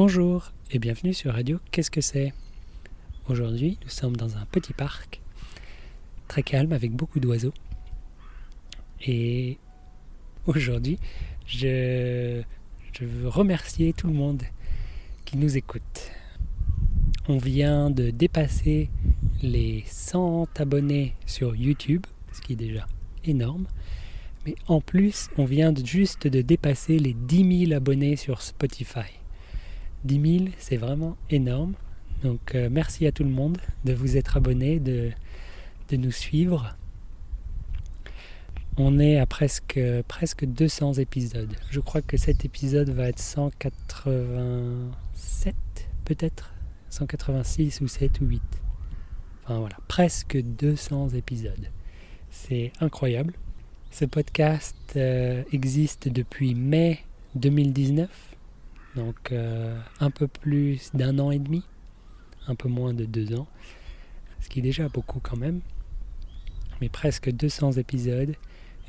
Bonjour et bienvenue sur Radio Qu'est-ce que c'est ? Aujourd'hui, nous sommes dans un petit parc, très calme avec beaucoup d'oiseaux. Et aujourd'hui, je veux remercier tout le monde qui nous écoute. On vient de dépasser les 100 abonnés sur YouTube, ce qui est déjà énorme. Mais en plus, on vient juste de dépasser les 10 000 abonnés sur Spotify. 10 000, c'est vraiment énorme. Donc merci à tout le monde de vous être abonné, de nous suivre. On est à presque 200 épisodes. Je crois que cet épisode va être 187 peut-être, 186 ou 7 ou 8. Enfin voilà, presque 200 épisodes. C'est incroyable. Ce podcast existe depuis mai 2019. Donc un peu plus d'1 an et demi, un peu moins de 2 ans, ce qui est déjà beaucoup quand même, mais presque 200 épisodes,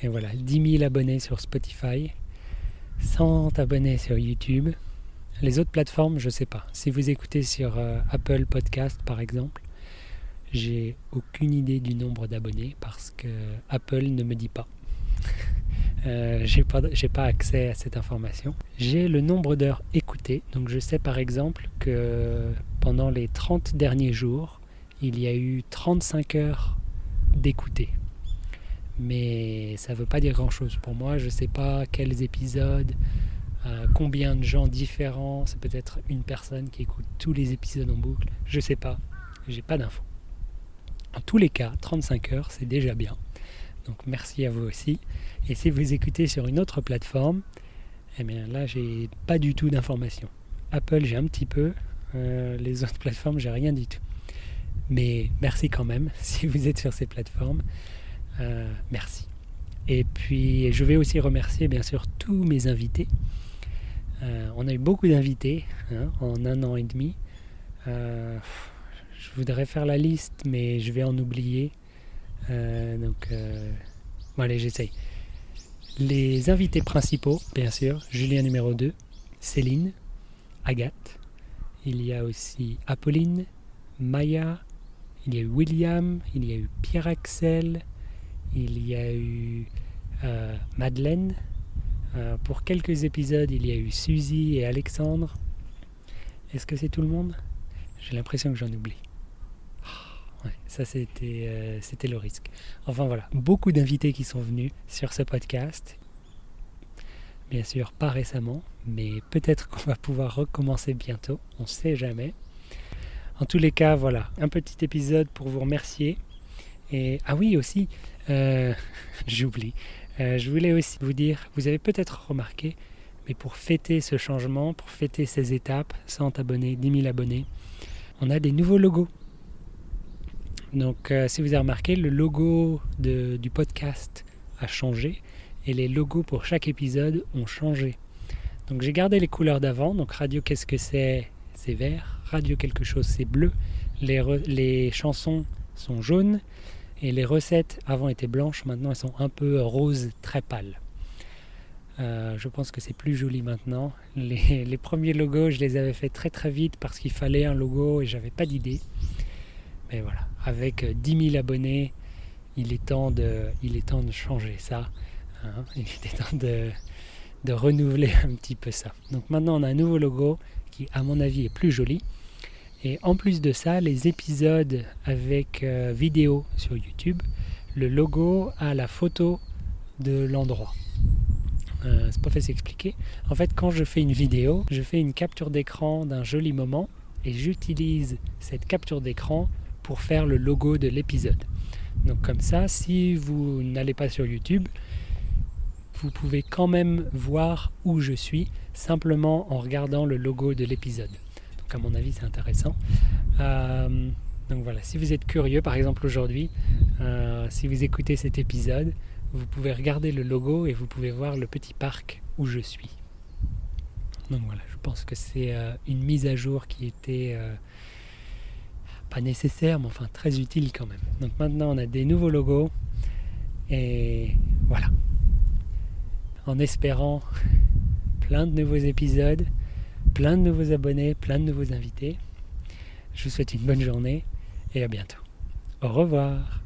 et voilà, 10 000 abonnés sur Spotify, 100 abonnés sur YouTube. Les autres plateformes, je ne sais pas. Si vous écoutez sur Apple Podcast par exemple, j'ai aucune idée du nombre d'abonnés parce que Apple ne me dit pas. J'ai pas accès à cette information. J'ai le nombre d'heures écoutées, donc je sais par exemple que pendant les 30 derniers jours, il y a eu 35 heures d'écouter. Mais ça ne veut pas dire grand chose pour moi, je ne sais pas quels épisodes, combien de gens différents, c'est peut-être une personne qui écoute tous les épisodes en boucle, je ne sais pas, j'ai pas d'infos. En tous les cas, 35 heures, c'est déjà bien. Donc merci à vous aussi. Et si vous écoutez sur une autre plateforme, eh bien là j'ai pas du tout d'informations. Apple j'ai un petit peu, les autres plateformes j'ai rien du tout. Mais merci quand même si vous êtes sur ces plateformes. Merci. Et puis je vais aussi remercier bien sûr tous mes invités. On a eu beaucoup d'invités en 1 an et demi. Je voudrais faire la liste mais je vais en oublier. Bon, allez, j'essaye. Les invités principaux, bien sûr, Julien numéro 2, Céline, Agathe, il y a aussi Apolline, Maya, il y a eu William, il y a eu Pierre-Axel, il y a eu Madeleine, pour quelques épisodes il y a eu Suzy et Alexandre. Est-ce que c'est tout le monde ? J'ai l'impression que j'en oublie. Ouais, ça c'était le risque. Enfin voilà, beaucoup d'invités qui sont venus sur ce podcast. Bien sûr, pas récemment, mais peut-être qu'on va pouvoir recommencer bientôt, on ne sait jamais. En tous les cas, voilà, un petit épisode pour vous remercier. Et ah oui aussi, j'oublie, je voulais aussi vous dire, vous avez peut-être remarqué, mais pour fêter ce changement, pour fêter ces étapes, 100 abonnés, 10 000 abonnés, on a des nouveaux logos. Donc si vous avez remarqué, le logo du podcast a changé et les logos pour chaque épisode ont changé. Donc j'ai gardé les couleurs d'avant, donc Radio Qu'est-ce que c'est vert, Radio quelque chose c'est bleu, les chansons sont jaunes et les recettes avant étaient blanches, maintenant elles sont un peu roses très pâles. Je pense que c'est plus joli maintenant. Les premiers logos je les avais fait très très vite parce qu'il fallait un logo et j'avais pas d'idée. Mais voilà, avec 10 000 abonnés, il est temps de changer ça. Il était temps de renouveler un petit peu ça. Donc maintenant, on a un nouveau logo qui, à mon avis, est plus joli. Et en plus de ça, les épisodes avec vidéo sur YouTube, le logo a la photo de l'endroit. C'est pas facile à expliquer. En fait, quand je fais une vidéo, je fais une capture d'écran d'un joli moment et j'utilise cette capture d'écran pour faire le logo de l'épisode. Donc comme ça, si vous n'allez pas sur YouTube, vous pouvez quand même voir où je suis, simplement en regardant le logo de l'épisode. Donc à mon avis, c'est intéressant. Donc voilà, si vous êtes curieux, par exemple aujourd'hui, si vous écoutez cet épisode, vous pouvez regarder le logo et vous pouvez voir le petit parc où je suis. Donc voilà, je pense que c'est une mise à jour qui était pas nécessaire, mais enfin très utile quand même. Donc maintenant on a des nouveaux logos et voilà. En espérant plein de nouveaux épisodes, plein de nouveaux abonnés, plein de nouveaux invités. Je vous souhaite une bonne journée et à bientôt. Au revoir.